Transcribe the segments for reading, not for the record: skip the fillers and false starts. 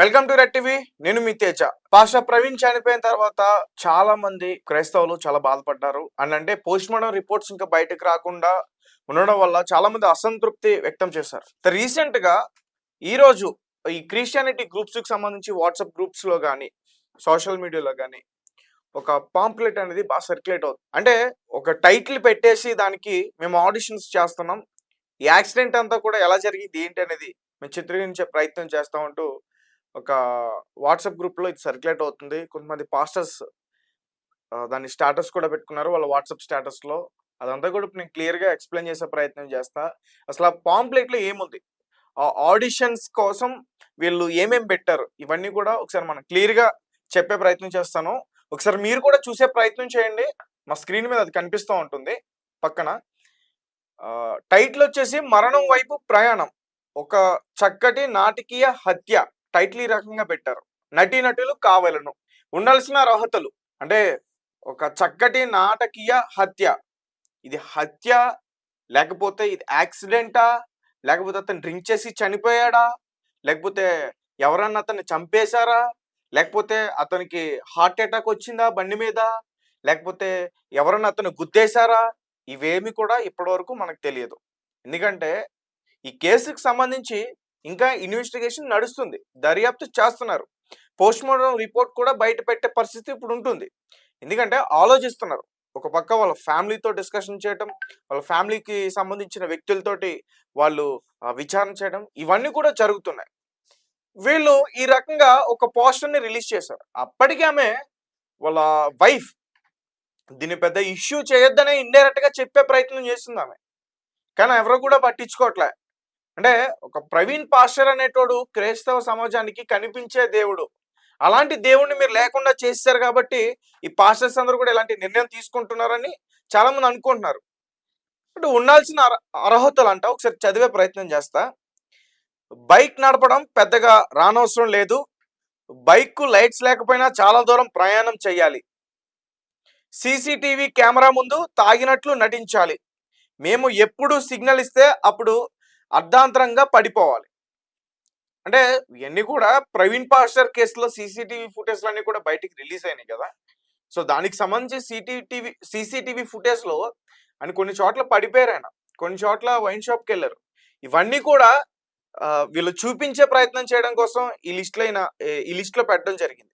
Welcome to red TV. నేను మీ Teja. Pastor Praveen చనిపోయిన తర్వాత చాలా మంది క్రైస్తవులు చాలా బాధపడ్డారు. అంటే పోస్ట్ మార్టం రిపోర్ట్స్ ఇంకా బయటకు రాకుండా ఉండడం వల్ల చాలా మంది అసంతృప్తి వ్యక్తం చేశారు. రీసెంట్ గా ఈ రోజు ఈ క్రిస్టియానిటీ గ్రూప్స్ కి సంబంధించి వాట్సాప్ గ్రూప్స్ లో కానీ సోషల్ మీడియాలో కానీ ఒక పాంప్లెట్ అనేది బాగా సర్క్యులేట్ అవుతుంది. అంటే ఒక టైటిల్ పెట్టేసి దానికి మేము ఆడిషన్స్ చేస్తున్నాం, ఈ యాక్సిడెంట్ అంతా కూడా ఎలా జరిగింది ఏంటి అనేది మేము చిత్రీకరించే ప్రయత్నం చేస్తామంటూ ఒక వాట్సాప్ గ్రూప్లో ఇది సర్క్యులేట్ అవుతుంది. కొంతమంది పాస్టర్స్ దాన్ని స్టేటస్ కూడా పెట్టుకున్నారు వాళ్ళ వాట్సాప్ స్టేటస్లో. అదంతా కూడా ఇప్పుడు నేను క్లియర్గా ఎక్స్ప్లెయిన్ చేసే ప్రయత్నం చేస్తా. అసలు ఆ పాంప్లెట్లో ఏముంది, ఆ ఆడిషన్స్ కోసం వీళ్ళు ఏమేమి పెట్టారు, ఇవన్నీ కూడా ఒకసారి మనం క్లియర్గా చెప్పే ప్రయత్నం చేస్తాను. ఒకసారి మీరు కూడా చూసే ప్రయత్నం చేయండి. మా స్క్రీన్ మీద అది కనిపిస్తూ ఉంటుంది పక్కన. టైటిల్ వచ్చేసి మరణం వైపు ప్రయాణం, ఒక చక్కటి నాటకీయ హత్య. టైటిల్ ఈ రకంగా పెట్టారు. నటీనటులు కావలను, ఉండాల్సిన అర్హతలు. అంటే ఒక చక్కటి నాటకీయ హత్య. ఇది హత్య లేకపోతే ఇది యాక్సిడెంటా, లేకపోతే అతను డ్రింక్ చేసి చనిపోయాడా, లేకపోతే ఎవరన్నా అతన్ని చంపేశారా, లేకపోతే అతనికి హార్ట్ అటాక్ వచ్చిందా బండి మీద, లేకపోతే ఎవరన్నా అతను గుద్దేశారా, ఇవేమి కూడా ఇప్పటివరకు మనకు తెలియదు. ఎందుకంటే ఈ కేసుకు సంబంధించి ఇంకా ఇన్వెస్టిగేషన్ నడుస్తుంది, దర్యాప్తు చేస్తున్నారు. పోస్ట్ మార్టం రిపోర్ట్ కూడా బయట పెట్టే పరిస్థితి ఇప్పుడు ఉంటుంది. ఎందుకంటే ఆలోచిస్తున్నారు. ఒక పక్క వాళ్ళ ఫ్యామిలీతో డిస్కషన్ చేయడం, వాళ్ళ ఫ్యామిలీకి సంబంధించిన వ్యక్తులతోటి వాళ్ళు విచారణ చేయడం, ఇవన్నీ కూడా జరుగుతున్నాయి. వీళ్ళు ఈ రకంగా ఒక పోస్టర్ని రిలీజ్ చేశారు. అప్పటికి ఆమె వాళ్ళ వైఫ్ దీన్ని పెద్ద ఇష్యూ చేయొద్దనే ఇండైరెక్ట్ గా చెప్పే ప్రయత్నం చేస్తుంది ఆమె, కానీ ఎవరు కూడా పట్టించుకోవట్లే. అంటే ఒక ప్రవీణ్ పాస్టర్ అనేటోడు క్రైస్తవ సమాజానికి కనిపించే దేవుడు. అలాంటి దేవుడిని మీరు లేకుండా చేశారు కాబట్టి ఈ పాస్టర్స్ అందరూ కూడా ఇలాంటి నిర్ణయం తీసుకుంటున్నారని చాలా మంది అనుకుంటున్నారు. అంటే ఉండాల్సిన అర్హతలు అంట ఒకసారి చదివే ప్రయత్నం చేస్తా. బైక్ నడపడం పెద్దగా రానవసరం లేదు, బైక్ లైట్స్ లేకపోయినా చాలా దూరం ప్రయాణం చేయాలి, సీసీటీవీ కెమెరా ముందు తాగినట్లు నటించాలి, మేము ఎప్పుడు సిగ్నల్ ఇస్తే అప్పుడు అర్ధాంతరంగా పడిపోవాలి. అంటే ఇవన్నీ కూడా ప్రవీణ్ పాస్టర్ కేసులో సీసీటీవీ ఫుటేజ్లు అన్నీ కూడా బయటికి రిలీజ్ అయినాయి కదా. సో దానికి సంబంధించి సీసీటీవీ ఫుటేజ్లో అని కొన్ని చోట్ల పడిపోయారు ఆయన, కొన్ని చోట్ల వైన్ షాప్కి వెళ్ళారు. ఇవన్నీ కూడా వీళ్ళు చూపించే ప్రయత్నం చేయడం కోసం ఈ లిస్ట్లో పెట్టడం జరిగింది.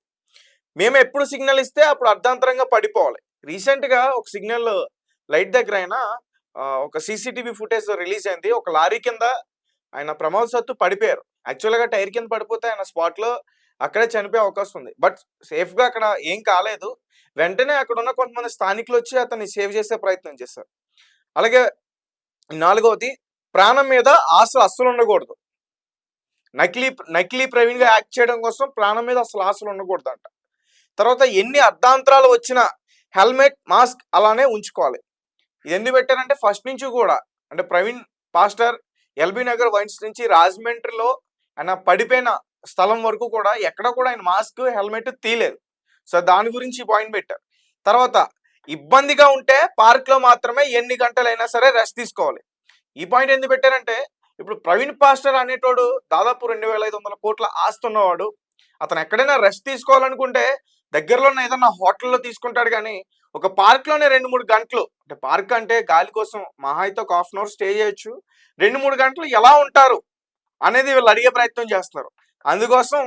మేము ఎప్పుడు సిగ్నల్ ఇస్తే అప్పుడు అర్ధాంతరంగా పడిపోవాలి. రీసెంట్గా ఒక సిగ్నల్ లైట్ దగ్గర అయినా ఒక సీసీటీవీ ఫుటేజ్ రిలీజ్ అయింది. ఒక లారీ కింద ఆయన ప్రమాదవశాత్తు పడిపోయారు. యాక్చువల్గా టైర్ కింద పడిపోతే ఆయన స్పాట్లో అక్కడే చనిపోయే అవకాశం ఉంది. బట్ సేఫ్గా అక్కడ ఏం కాలేదు. వెంటనే అక్కడ ఉన్న కొంతమంది స్థానికులు వచ్చి అతన్ని సేవ్ చేసే ప్రయత్నం చేశారు. అలాగే 4వది, ప్రాణం మీద ఆశలు అస్సలు ఉండకూడదు. నకిలీ ప్రవీణ్గా యాక్ట్ చేయడం కోసం ప్రాణం మీద అసలు ఆశలు ఉండకూడదు అంట. తర్వాత ఎన్ని అర్ధాంతరాలు వచ్చినా హెల్మెట్ మాస్క్ అలానే ఉంచుకోవాలి. ఇది ఎందుకు పెట్టారంటే ఫస్ట్ నుంచి కూడా అంటే Praveen pastor LB Nagar wines నుంచి రాజమండ్రిలో ఆయన పడిపోయిన స్థలం వరకు కూడా ఎక్కడ కూడా ఆయన మాస్క్ హెల్మెట్ తీయలేదు. సో దాని గురించి పాయింట్ పెట్టారు. తర్వాత ఇబ్బందిగా ఉంటే పార్క్లో మాత్రమే ఎన్ని గంటలైనా సరే రెస్ట్ తీసుకోవాలి. ఈ పాయింట్ ఎందుకు పెట్టారంటే ఇప్పుడు ప్రవీణ్ పాస్టర్ అనేటోడు దాదాపు 2,500 కోట్ల ఆస్తున్నవాడు. అతను ఎక్కడైనా రెస్ట్ తీసుకోవాలనుకుంటే దగ్గరలో ఉన్న ఏదన్నా హోటల్లో తీసుకుంటాడు, కానీ ఒక పార్క్లోనే 2-3 గంటలు, అంటే పార్క్ అంటే గాలి కోసం మహా అయితే ఒక హాఫ్ అన్ అవర్ స్టే చేయొచ్చు, 2-3 గంటలు ఎలా ఉంటారు అనేది వీళ్ళు అడిగే ప్రయత్నం చేస్తున్నారు. అందుకోసం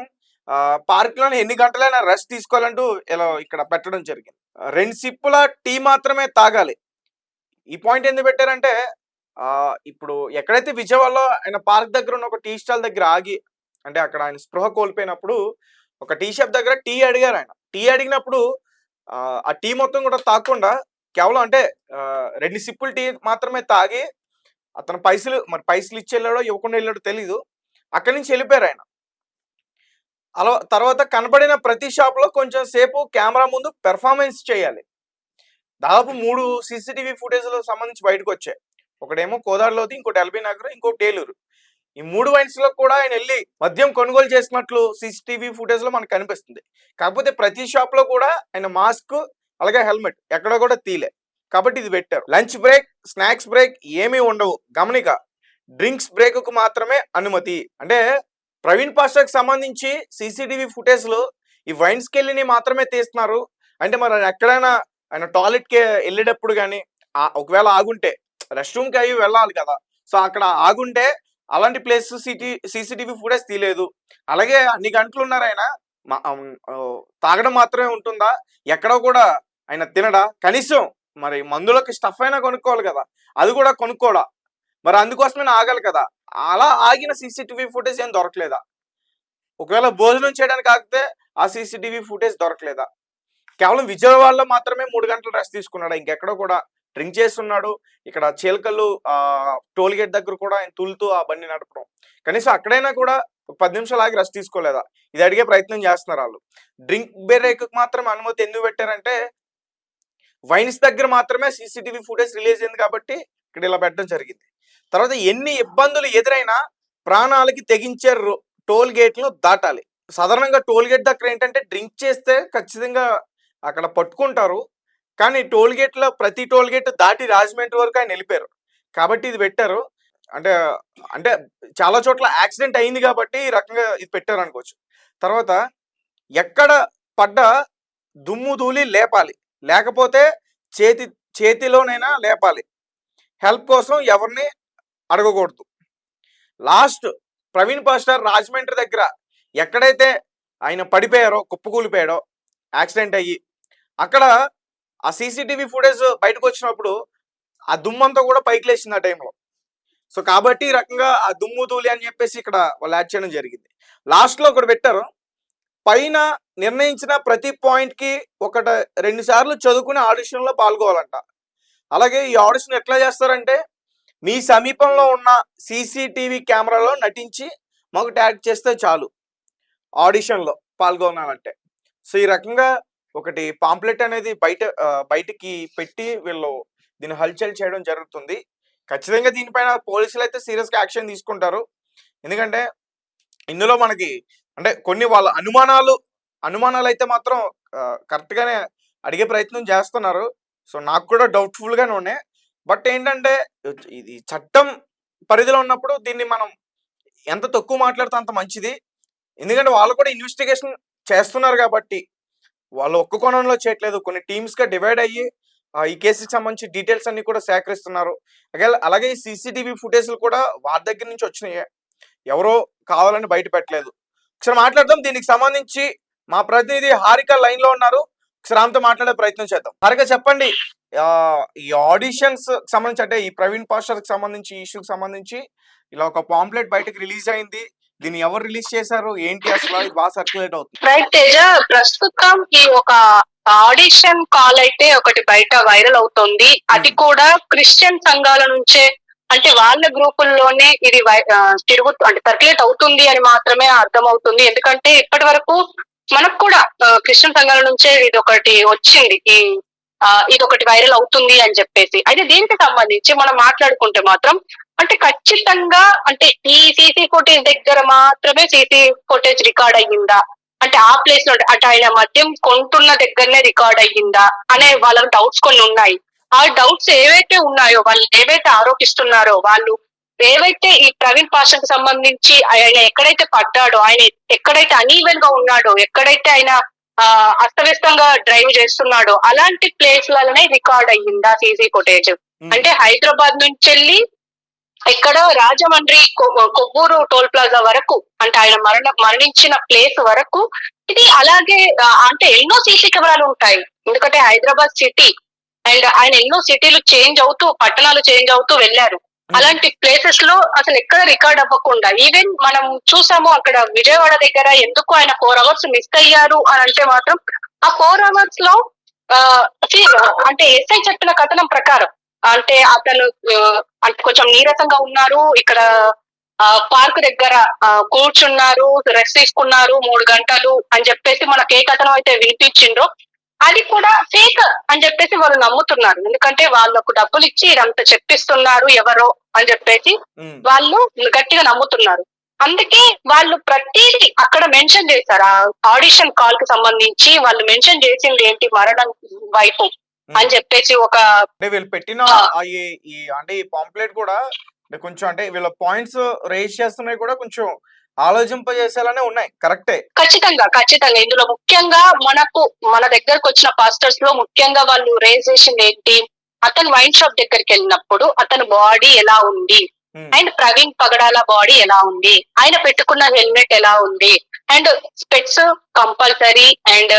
పార్క్లోనే ఎన్ని గంటలైనా రెస్ట్ తీసుకోవాలంటూ ఇలా ఇక్కడ పెట్టడం జరిగింది. 2 సిప్పుల టీ మాత్రమే తాగాలి. ఈ పాయింట్ ఎందుకు పెట్టారంటే ఇప్పుడు ఎక్కడైతే విజయవాడలో ఆయన పార్క్ దగ్గర ఉన్న ఒక టీ స్టాల్ దగ్గర ఆగి, అంటే అక్కడ ఆయన స్పృహ కోల్పోయినప్పుడు ఒక టీ షాప్ దగ్గర టీ అడిగారు. ఆయన టీ అడిగినప్పుడు ఆ టీ మొత్తం కూడా తాగకుండా కేవలం అంటే 2 సిప్పులు టీ మాత్రమే తాగి అతను పైసలు ఇచ్చి వెళ్ళాడో ఇవ్వకుండా వెళ్ళాడో తెలీదు, అక్కడి నుంచి వెళ్ళిపోయారు ఆయన. అలా తర్వాత కనబడిన ప్రతి షాప్లో కొంచెం సేపు కెమెరా ముందు పెర్ఫార్మెన్స్ చేయాలి. దాదాపు 3 సీసీటీవీ ఫుటేజ్లో సంబంధించి బయటకు వచ్చాయి. ఒకటేమో కోదాడలోది, ఇంకోటి ఎల్బీ నగర్, ఇంకోటి ఏలూరు. ఈ 3 వైన్స్ లో కూడా ఆయన వెళ్ళి మద్యం కొనుగోలు చేసినట్లు సీసీటీవీ ఫుటేజ్ లో మనకు కనిపిస్తుంది. కాకపోతే ప్రతి షాప్ లో కూడా ఆయన మాస్క్ అలాగే హెల్మెట్ ఎక్కడ కూడా తీలే, కాబట్టి ఇది పెట్టారు. లంచ్ బ్రేక్, స్నాక్స్ బ్రేక్ ఏమీ ఉండవు. గమనిక, డ్రింక్స్ బ్రేక్ కు మాత్రమే అనుమతి. అంటే ప్రవీణ్ పాస్టర్కి సంబంధించి సీసీటీవీ ఫుటేజ్‌లో ఈ వైన్స్‌కెళ్ళినయి మాత్రమే తీస్తున్నారు. అంటే మరి ఆయన ఎక్కడైనా ఆయన టాయిలెట్‌కి ఎళ్ళేటప్పుడు గాని, ఒకవేళ ఆగుంటే రెస్ట్ రూమ్‌కి అవి వెళ్ళాలి కదా! సో, అక్కడ ఆగుంటే అలాంటి ప్లేస్ సీసీటీవీ ఫుటేజ్ తీయలేదు. అలాగే అన్ని గంటలున్నారాయన తాగడం మాత్రమే ఉంటుందా? ఎక్కడో కూడా ఆయన తినడా? కనీసం మరి మందులోకి స్టఫ్ అయినా కొనుక్కోవాలి కదా! అది కూడా కొనుక్కోడా? మరి అందుకోసమైనా ఆగాలి కదా! అలా ఆగిన సీసీటీవీ ఫుటేజ్ ఏం దొరకలేదా? ఒకవేళ భోజనం చేయడానికి ఆగితే ఆ సీసీటీవీ ఫుటేజ్ దొరకలేదా? కేవలం విజయవాడలో మాత్రమే 3 గంటలు రెస్ట్ తీసుకున్నాడా? ఇంకెక్కడో కూడా డ్రింక్ చేసున్నాడు. ఇక్కడ చీలకల్లు టోల్ గేట్ దగ్గర కూడా ఆయన తులుతూ ఆ బండి నడపడం. కనీసం అక్కడైనా కూడా ఒక 10 నిమిషాలు ఆగి రెస్ట్ తీసుకోలేదా? ఇది అడిగే ప్రయత్నం చేస్తున్నారు ఆళ్ళు. డ్రింక్ బ్రేక్‌కి మాత్రం అనుమతి ఎందుకు పెట్టారంటే, వైన్స్ దగ్గర మాత్రమే సీసీటీవీ ఫుటేజ్ రిలీజ్ అయింది కాబట్టి ఇక్కడ ఇలా పెట్టడం జరిగింది. తర్వాత ఎన్ని ఇబ్బందులు ఎదురైనా ప్రాణాలకి తెగించే టోల్ గేట్‌లు దాటాలి. సాధారణంగా టోల్ గేట్ దగ్గర ఏంటంటే డ్రింక్ చేస్తే ఖచ్చితంగా అక్కడ పట్టుకుంటారు. కానీ టోల్ గేట్‌లో ప్రతి టోల్ గేట్ దాటి రాజమండ్రి వరకు ఆయన ఎళ్ళిపోయారు. కాబట్టి ఇది పెట్టారు. అంటే, అంటే చాలా చోట్ల యాక్సిడెంట్ అయింది కాబట్టి ఈ రకంగా ఇది పెట్టారనుకోవచ్చు. తర్వాత ఎక్కడ పడ్డా దుమ్ము ధూళి లేపాలి. లేకపోతే చేతిలోనైనా లేపాలి. హెల్ప్ కోసం ఎవరిని అడగకూడదు. లాస్ట్ ప్రవీణ్ పాస్టర్ రాజమండ్రి దగ్గర ఎక్కడైతే ఆయన పడిపోయారో, కుప్పకూలిపోయాడో యాక్సిడెంట్ అయ్యి, అక్కడ ఆ సీసీటీవీ ఫుటేజ్ బయటకొచ్చినప్పుడు ఆ దుమ్మంతా కూడా పైకి లేచింది ఆ టైంలో. సో, కాబట్టి ఈ రకంగా ఆ దుమ్ము ధూళి అని చెప్పేసి ఇక్కడ వాళ్ళు యాడ్ చేయడం జరిగింది. లాస్ట్‌లో ఒకటి పెట్టారు. పైన నిర్ణయించిన ప్రతి పాయింట్‌కి 2 సార్లు చదువుకుని ఆడిషన్‌లో పాల్గొవాలంట. అలాగే ఈ ఆడిషన్ ఎట్లా చేస్తారంటే, మీ సమీపంలో ఉన్న సీసీటీవీ కెమెరాలో నటించి మాకు ట్యాగ్ చేస్తే చాలు ఆడిషన్‌లో పాల్గొనాలంటే. సో, ఈ రకంగా ఒకటి పాంప్లెట్ అనేది బయటికి పెట్టి వీళ్ళు దీన్ని హల్చల్ చేయడం జరుగుతుంది. ఖచ్చితంగా దీనిపైన పోలీసులైతే సీరియస్‌గా యాక్షన్ తీసుకుంటారు. ఎందుకంటే ఇందులో మనకి అంటే కొన్ని వాళ్ళ అనుమానాలైతే మాత్రం కరెక్ట్‌గానే అడిగే ప్రయత్నం చేస్తున్నారు. సో, నాకు కూడా డౌట్‌ఫుల్‌గానే ఉన్నాయి. బట్ ఏంటంటే ఇది చట్టం పరిధిలో ఉన్నప్పుడు దీన్ని మనం ఎంత తక్కువ మాట్లాడితే అంత మంచిది. ఎందుకంటే వాళ్ళు కూడా ఇన్వెస్టిగేషన్ చేస్తున్నారు కాబట్టి, వాళ్ళు ఒక్క కోణంలో చేయట్లేదు. కొన్ని టీమ్స్‌గా డివైడ్ అయ్యి ఈ కేసుకి సంబంధించి డీటెయిల్స్ అన్నీ కూడా సేకరిస్తున్నారు. అలాగే ఈ సీసీటీవీ ఫుటేజ్‌లు కూడా వారి దగ్గర నుంచి వచ్చినాయే. ఎవరో కావాలని బయట పెట్టలేదు. ఒకసారి మాట్లాడదాం. దీనికి సంబంధించి మా ప్రతినిధి హారిక లైన్‌లో ఉన్నారు. ఒకసారి ఆమెతో మాట్లాడే ప్రయత్నం చేద్దాం. హారిక చెప్పండి. ఈ ఆడిషన్స్ సంబంధించి అంటే ఈ ప్రవీణ్ పాస్టర్‌కి సంబంధించి ఈ ఇష్యూకి సంబంధించి ఇలా ఒక పాంప్లెట్ బయటకి రిలీజ్ అయింది. దీన్ని ఎవరు రిలీజ్ చేశారు? ఏంటి అసల? ఇది బాగా సర్క్యులేట్ అవుతుంది. రైట్ తేజ, ప్రస్తుతం ఈ ఒక ఆడిషన్ కాల్ అయితే ఒకటి బయట వైరల్ అవుతోంది. అది కూడా క్రిస్టియన్ సంఘాల నుంచే, అంటే వాళ్ళ గ్రూపుల్లోనే ఇది అంటే సర్క్యులేట్ అవుతుంది అని మాత్రమే అర్థమవుతుంది. ఎందుకంటే ఇప్పటి వరకు మనకు కూడా క్రిస్టియన్ సంఘాల నుంచే ఇది ఒకటి వచ్చింది. ఇది ఒకటి వైరల్ అవుతుంది అని చెప్పేసి. అయితే దీనికి సంబంధించి మనం మాట్లాడుకుంటే మాత్రం అంటే ఖచ్చితంగా అంటే ఈ సీసీ ఫుటేజ్ దగ్గర మాత్రమే సీసీ ఫుటేజ్ రికార్డ్ అయ్యిందా, అంటే ఆ ప్లేస్ లో అంటే ఆయన మద్యం కొంటున్న దగ్గరనే రికార్డ్ అయ్యిందా అనే వాళ్ళకి డౌట్స్ కొన్ని ఉన్నాయి. ఆ డౌట్స్ ఏవైతే ఉన్నాయో, వాళ్ళు ఏవైతే ఆరోపిస్తున్నారో, వాళ్ళు ఏవైతే ఈ ప్రవీణ్ పాస్టర్ కి సంబంధించి ఆయన ఎక్కడైతే పడ్డాడో, ఆయన ఎక్కడైతే అనీవెన్ గా ఉన్నాడో, ఎక్కడైతే ఆయన అస్తవ్యస్తంగా డ్రైవ్ చేస్తున్నాడో అలాంటి ప్లేస్లలోనే రికార్డ్ అయ్యిందా సీసీ ఫుటేజ్. అంటే హైదరాబాద్ నుంచి వెళ్ళి ఇక్కడ రాజమండ్రి కొవ్వూరు టోల్ ప్లాజా వరకు, అంటే ఆయన మరణించిన ప్లేస్ వరకు ఇది అలాగే అంటే ఎన్నో సీసీ కెమెరాలు ఉంటాయి. ఎందుకంటే హైదరాబాద్ సిటీ అండ్ ఆయన ఎన్నో సిటీలు చేంజ్ అవుతూ, పట్టణాలు చేంజ్ అవుతూ వెళ్ళారు. అలాంటి ప్లేసెస్ లో అసలు ఎక్కడ రికార్డ్ అవ్వకుండా, ఈవెన్ మనం చూసాము అక్కడ విజయవాడ దగ్గర ఎందుకు ఆయన 4 hours మిస్ అయ్యారు అని అంటే మాత్రం ఆ 4 hours లో అంటే ఎస్ఐ చెప్పిన కథనం ప్రకారం అంటే అతను అంటే కొంచెం నీరసంగా ఉన్నారు, ఇక్కడ పార్క్ దగ్గర కూర్చున్నారు, రెస్ట్ తీసుకున్నారు 3 గంటలు అని చెప్పేసి మనకి ఏ కథనం అయితే వినిపించిందో అది కూడా ఫేక్ అని చెప్పేసి వాళ్ళు నమ్ముతున్నారు. ఎందుకంటే వాళ్ళకు డబ్బులు ఇచ్చి ఇదంతా చెప్పిస్తున్నారు ఎవరో అని చెప్పేసి వాళ్ళు గట్టిగా నమ్ముతున్నారు. అందుకే వాళ్ళు ప్రతిదీ అక్కడ మెన్షన్ చేశారు. ఆ ఆడిషన్ కాల్ కి సంబంధించి వాళ్ళు మెన్షన్ చేసింది ఏంటి, మరణం వైపు అని చెప్పేసి ఒక అంటే వీళ్ళు పెట్టిన అంటే ఈ పాంప్లెట్ కూడా కొంచెం అంటే వీళ్ళ పాయింట్స్ రేజ్ చేస్తున్నాయి కూడా కొంచెం ఆలోచింపజేసేలానే ఉన్నాయి. కరెక్టే. ఖచ్చితంగా ఖచ్చితంగా ఇందులో ముఖ్యంగా మన దగ్గరకు వచ్చిన పాస్టర్స్ లో ముఖ్యంగా వాళ్ళు రేజ్ చేసింది ఏంటి, అతను వైన్ షాప్ దగ్గరికి వెళ్ళినప్పుడు అతని బాడీ ఎలా ఉంది, అండ్ ప్రవీణ్ పగడాల బాడీ ఎలా ఉంది, ఆయన పెట్టుకున్న హెల్మెట్ ఎలా ఉంది, and specs compulsory, and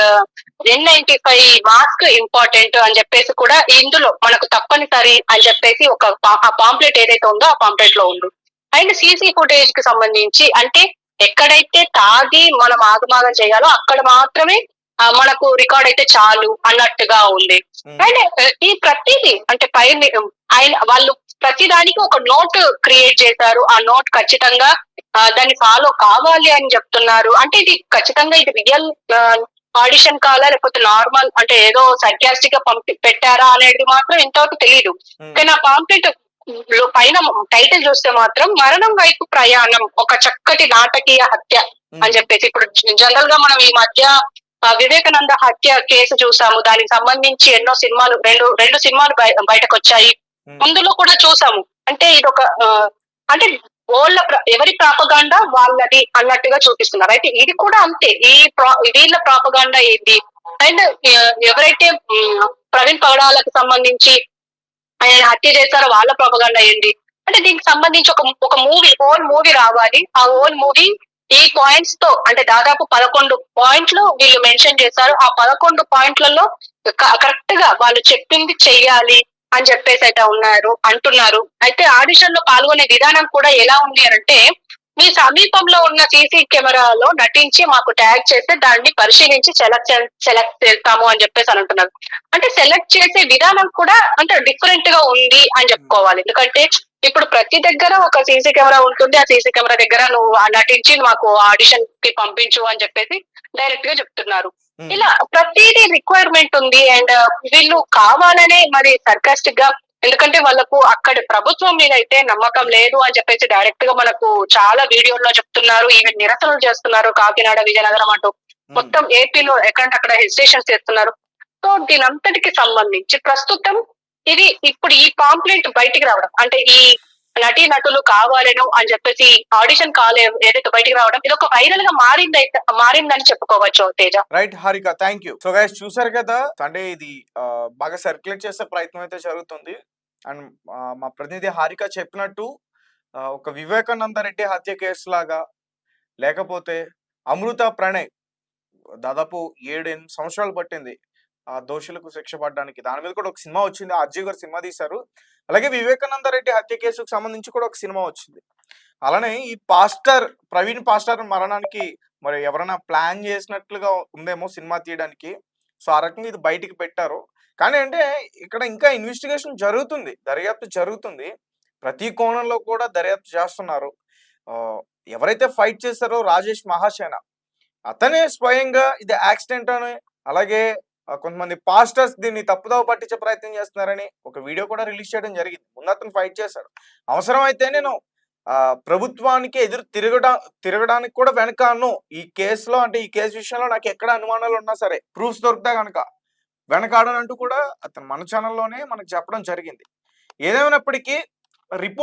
N95 mask important అని చెప్పేసి కూడా ఇందులో మనకు తప్పనిసరి అని చెప్పేసి ఒక ఆ పాంప్లెట్ ఏదైతే ఉందో ఆ పాంప్లెట్ లో ఉంది. అండ్ సీసీ ఫుటేజ్ కి సంబంధించి అంటే ఎక్కడైతే తాగి మనం ఆగమాగం చేయాలో అక్కడ మాత్రమే మనకు రికార్డ్ అయితే చాలు అన్నట్టుగా ఉంది. అండ్ ఈ ప్రతిదీ అంటే పైన ఆయన వాళ్ళు ప్రతి దానికి ఒక నోట్ క్రియేట్ చేశారు. ఆ నోట్ ఖచ్చితంగా దాన్ని ఫాలో కావాలి అని చెప్తున్నారు. అంటే ఇది ఖచ్చితంగా ఇది రియల్ ఆడిషన్ కాలా లేకపోతే నార్మల్ అంటే ఏదో సర్కాస్టిక్ గా పెట్టారా అనేది మాత్రం ఇంతవరకు తెలియదు. కానీ ఆ పాంప్లెట్ పైన టైటిల్ చూస్తే మాత్రం మరణం వైపు ప్రయాణం ఒక చక్కటి నాటకీయ హత్య అని చెప్పేసి, ఇప్పుడు జనరల్ గా మనం ఈ మధ్య వివేకానంద హత్య కేసు చూసాము. దానికి సంబంధించి ఎన్నో సినిమాలు రెండు సినిమాలు బయటకు వచ్చాయి. అందులో కూడా చూసాము. అంటే ఇది ఒక అంటే ఎవరి ప్రాపగాండా వాళ్ళది అన్నట్టుగా చూపిస్తున్నారు. అయితే ఇది కూడా అంతే. వీళ్ళ ప్రాపగాండా ఏంటి, అండ్ ఎవరైతే ప్రవీణ్ పగడాలకు సంబంధించి ఆయన హత్య చేశారో వాళ్ళ ప్రాపగాండా ఏంటి అంటే దీనికి సంబంధించి ఒక హోల్ మూవీ రావాలి. ఆ హోల్ మూవీ ఈ పాయింట్స్ తో అంటే దాదాపు 11 పాయింట్లు వీళ్ళు మెన్షన్ చేశారు. ఆ 11 పాయింట్లలో కరెక్ట్ గా వాళ్ళు చెప్పింది చెయ్యాలి అని చెప్పేసి అయితే అంటున్నారు. అయితే ఆడిషన్ లో పాల్గొనే విధానం కూడా ఎలా ఉంది అంటే, మీ సమీపంలో ఉన్న సీసీ కెమెరాలో నటించి మాకు ట్యాగ్ చేస్తే దాన్ని పరిశీలించి సెలెక్ట్ చేస్తాము అని చెప్పేసి అని అంటున్నారు. అంటే సెలెక్ట్ చేసే విధానం కూడా అంటే డిఫరెంట్ గా ఉంది అని చెప్పుకోవాలి. ఎందుకంటే ఇప్పుడు ప్రతి దగ్గర ఒక సీసీ కెమెరా ఉంటుంది. ఆ సీసీ కెమెరా దగ్గర నువ్వు నటించి మాకు ఆడిషన్ కి పంపించు అని చెప్పేసి డైరెక్ట్ గా చెప్తున్నారు. ఇలా ప్రతిదీ రిక్వైర్మెంట్ ఉంది. అండ్ వీళ్ళు కావాలనే మరి సర్కాస్టిక్ గా, ఎందుకంటే వాళ్ళకు అక్కడ ప్రభుత్వం మీద అయితే నమ్మకం లేదు అని చెప్పేసి డైరెక్ట్ గా మనకు చాలా వీడియోల్లో చెప్తున్నారు. ఈవెన్ నిరసనలు చేస్తున్నారు. కాకినాడ, విజయనగరం అటు మొత్తం ఏపీలో ఎక్కడంటే అక్కడ హిల్ చేస్తున్నారు. సో దీనంతటికి సంబంధించి ప్రస్తుతం ఇప్పుడు ఈ పాంప్లెట్ బయటికి రావడం అంటే ఈ నటీ నటులు కావాలను అని చెప్పేసి ఆడిషన్ కాల్ ఏదైతే బయటికి రావడం ఇది ఒక వైరల్ గా మారిందని చెప్పుకోవచ్చు Teja. Right Harika, thank you. So guys చూసారు కదా, అంటే ఇది బాగా సర్క్యులేట్ చేసే ప్రయత్నం అయితే జరుగుతుంది. అండ్ మా ప్రతినిధి హారిక చెప్పినట్టు ఒక వివేకానంద రెడ్డి హత్య కేసు లాగా, లేకపోతే అమృత ప్రణయ్ దాదాపు 7-8 సంవత్సరాలు పట్టింది ఆ దోషులకు శిక్ష పడడానికి. దాని మీద కూడా ఒక సినిమా వచ్చింది. అజయ్ గారు సినిమా తీశారు. అలాగే వివేకానంద రెడ్డి హత్య కేసుకు సంబంధించి కూడా ఒక సినిమా వచ్చింది. అలానే ఈ ప్రవీణ్ పాస్టర్ మరణానికి మరి ఎవరైనా ప్లాన్ చేసినట్లుగా ఉందేమో సినిమా తీయడానికి. సో ఆ రకంగా ఇది బయటికి పెట్టారు. కానీ అంటే ఇక్కడ ఇంకా ఇన్వెస్టిగేషన్ జరుగుతుంది, దర్యాప్తు జరుగుతుంది. ప్రతి కోణంలో కూడా దర్యాప్తు చేస్తున్నారు. ఎవరైతే ఫైట్ చేశారో రాజేష్ మహాసేన, అతనే స్వయంగా ఇది యాక్సిడెంట్ అని, అలాగే కొంతమంది పాస్టర్స్ దీన్ని తప్పుదోవ పట్టించే ప్రయత్నం చేస్తున్నారని ఒక వీడియో కూడా రిలీజ్ చేయడం జరిగింది. ముందు అతను ఫైట్ చేశాడు. అవసరమైతే నేను ప్రభుత్వానికి ఎదురు తిరగడానికి కూడా వెనకాను ఈ కేసులో, అంటే ఈ కేసు విషయంలో నాకు ఎక్కడ అనుమానాలు ఉన్నా సరే ప్రూఫ్స్ దొరికితే కనుక వెనకాడనంటూ కూడా అతను మన ఛానల్లోనే మనకు చెప్పడం జరిగింది. ఏదేమైనప్పటికీ రిపోర్ట్